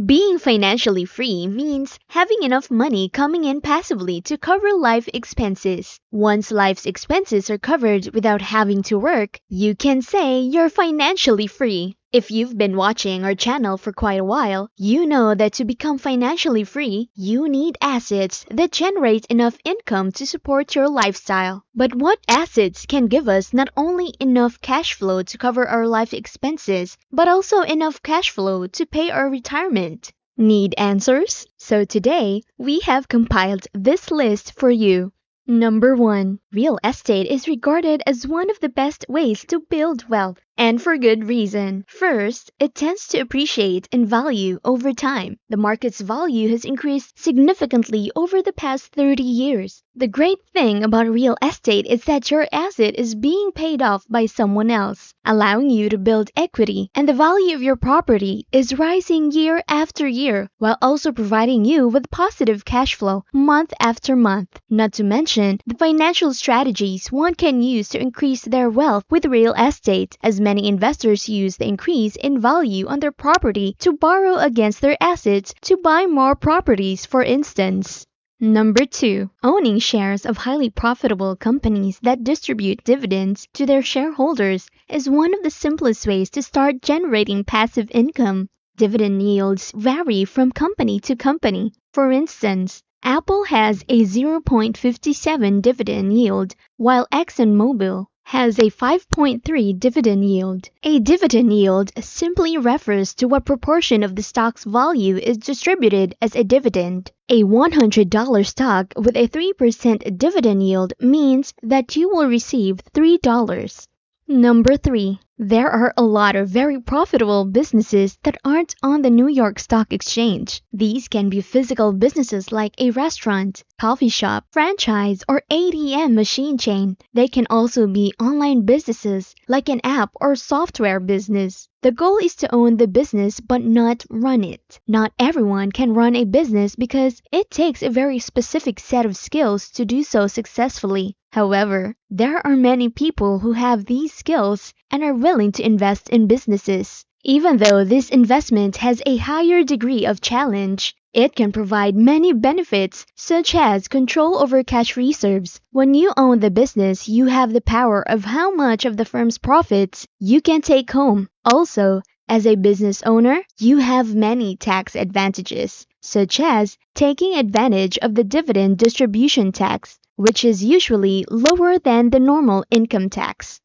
Being financially free means having enough money coming in passively to cover life expenses. Once life's expenses are covered without having to work, you can say you're financially free. If you've been watching our channel for quite a while, you know that to become financially free, you need assets that generate enough income to support your lifestyle. But what assets can give us not only enough cash flow to cover our life expenses, but also enough cash flow to pay our retirement? Need answers? So today, we have compiled this list for you. Number 1. Real estate is regarded as one of the best ways to build wealth, and for good reason. First, it tends to appreciate in value over time. The market's value has increased significantly over the past 30 years. The great thing about real estate is that your asset is being paid off by someone else, allowing you to build equity, and the value of your property is rising year after year, while also providing you with positive cash flow month after month. Not to mention the financial strategies one can use to increase their wealth with real estate, as many investors use the increase in value on their property to borrow against their assets to buy more properties, for instance. Number 2. Owning shares of highly profitable companies that distribute dividends to their shareholders is one of the simplest ways to start generating passive income. Dividend yields vary from company to company. For instance, Apple has a 0.57 dividend yield, while ExxonMobil has a 5.3 dividend yield. A dividend yield simply refers to what proportion of the stock's value is distributed as a dividend. A $100 stock with a 3% dividend yield means that you will receive $3. Number 3. There are a lot of very profitable businesses that aren't on the New York Stock Exchange. These can be physical businesses like a restaurant, coffee shop, franchise, or ATM machine chain. They can also be online businesses like an app or software business. The goal is to own the business but not run it. Not everyone can run a business because it takes a very specific set of skills to do so successfully. However, there are many people who have these skills and are willing to invest in businesses. Even though this investment has a higher degree of challenge, it can provide many benefits such as control over cash reserves. When you own the business, you have the power of how much of the firm's profits you can take home. Also, as a business owner, you have many tax advantages, such as taking advantage of the dividend distribution tax, which is usually lower than the normal income tax.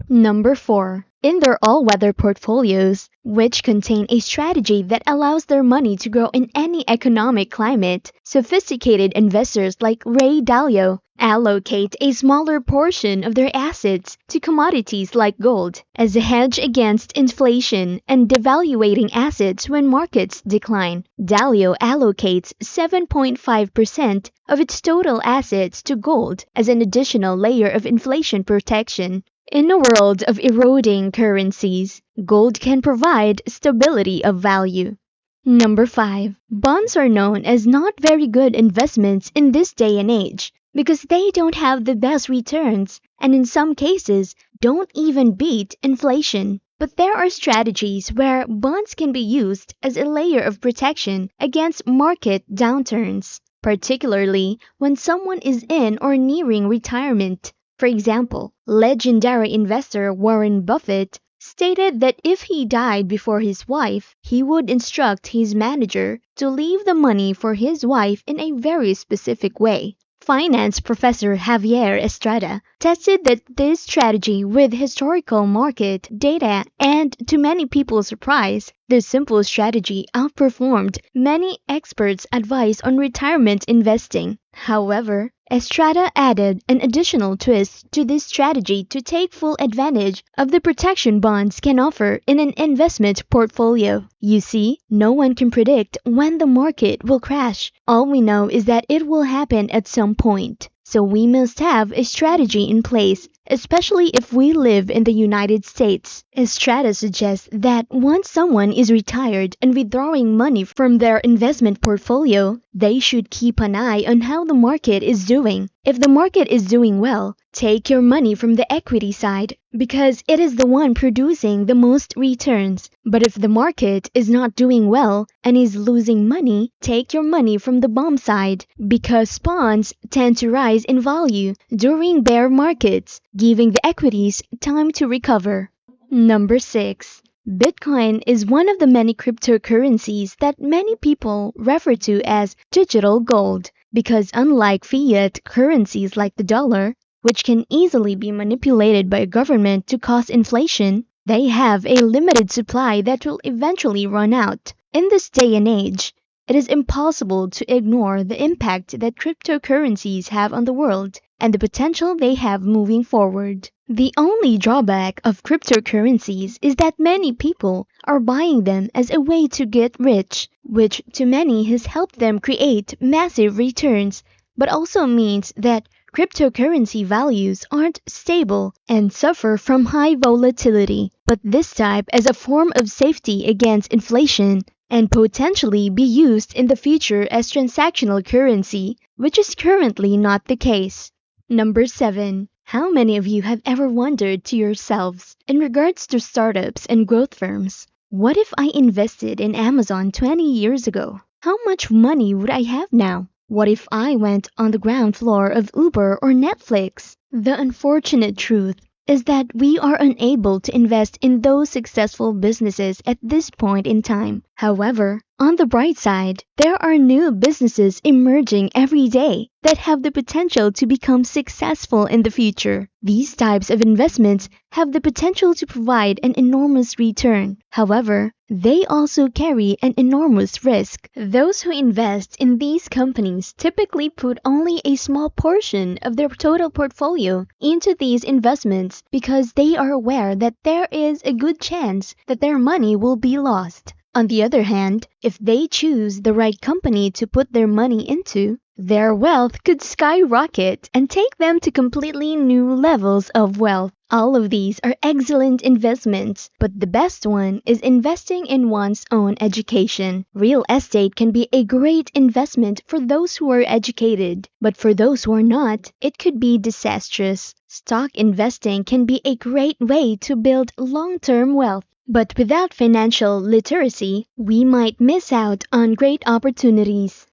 Number 4. In their all-weather portfolios, which contain a strategy that allows their money to grow in any economic climate, sophisticated investors like Ray Dalio allocate a smaller portion of their assets to commodities like gold as a hedge against inflation and devaluating assets when markets decline. Dalio allocates 7.5% of its total assets to gold as an additional layer of inflation protection. In a world of eroding currencies, gold can provide stability of value. Number 5. Bonds are known as not very good investments in this day and age because they don't have the best returns and in some cases don't even beat inflation. But there are strategies where bonds can be used as a layer of protection against market downturns, particularly when someone is in or nearing retirement. For example, legendary investor Warren Buffett stated that if he died before his wife, he would instruct his manager to leave the money for his wife in a very specific way. Finance professor Javier Estrada tested this strategy with historical market data, and to many people's surprise, this simple strategy outperformed many experts' advice on retirement investing. However, Estrada added an additional twist to this strategy to take full advantage of the protection bonds can offer in an investment portfolio. You see, no one can predict when the market will crash. All we know is that it will happen at some point. So we must have a strategy in place, especially if we live in the United States. Estrada suggests that once someone is retired and withdrawing money from their investment portfolio, They should keep an eye on how the market is doing. If the market is doing well, take your money from the equity side because it is the one producing the most returns. But if the market is not doing well and is losing money, take your money from the bond side because bonds tend to rise in value during bear markets, giving the equities time to recover. Number 6. Bitcoin is one of the many cryptocurrencies that many people refer to as digital gold because unlike fiat currencies like the dollar, which can easily be manipulated by a government to cause inflation, they have a limited supply that will eventually run out. In this day and age, it is impossible to ignore the impact that cryptocurrencies have on the world and the potential they have moving forward. The only drawback of cryptocurrencies is that many people are buying them as a way to get rich, which to many has helped them create massive returns, but also means that cryptocurrency values aren't stable and suffer from high volatility. But this type as a form of safety against inflation and potentially be used in the future as transactional currency, which is currently not the case. Number 7. How many of you have ever wondered to yourselves, in regards to startups and growth firms, what if I invested in Amazon 20 years ago? How much money would I have now? What if I went on the ground floor of Uber or Netflix? The unfortunate truth is that we are unable to invest in those successful businesses at this point in time. However, on the bright side, there are new businesses emerging every day that have the potential to become successful in the future. These types of investments have the potential to provide an enormous return. However, they also carry an enormous risk. Those who invest in these companies typically put only a small portion of their total portfolio into these investments because they are aware that there is a good chance that their money will be lost. On the other hand, if they choose the right company to put their money into, their wealth could skyrocket and take them to completely new levels of wealth. All of these are excellent investments, but the best one is investing in one's own education. Real estate can be a great investment for those who are educated, but for those who are not, it could be disastrous. Stock investing can be a great way to build long-term wealth. But without financial literacy, we might miss out on great opportunities.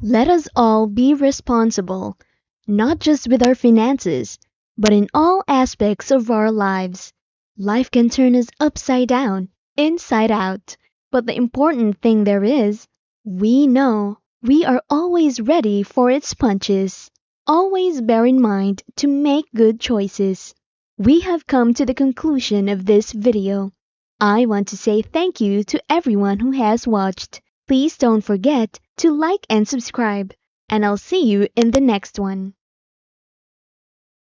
Let us all be responsible, not just with our finances, but in all aspects of our lives. Life can turn us upside down, inside out, but the important thing there is, we know we are always ready for its punches. Always bear in mind to make good choices. We have come to the conclusion of this video. I want to say thank you to everyone who has watched. Please don't forget to like and subscribe, and I'll see you in the next one.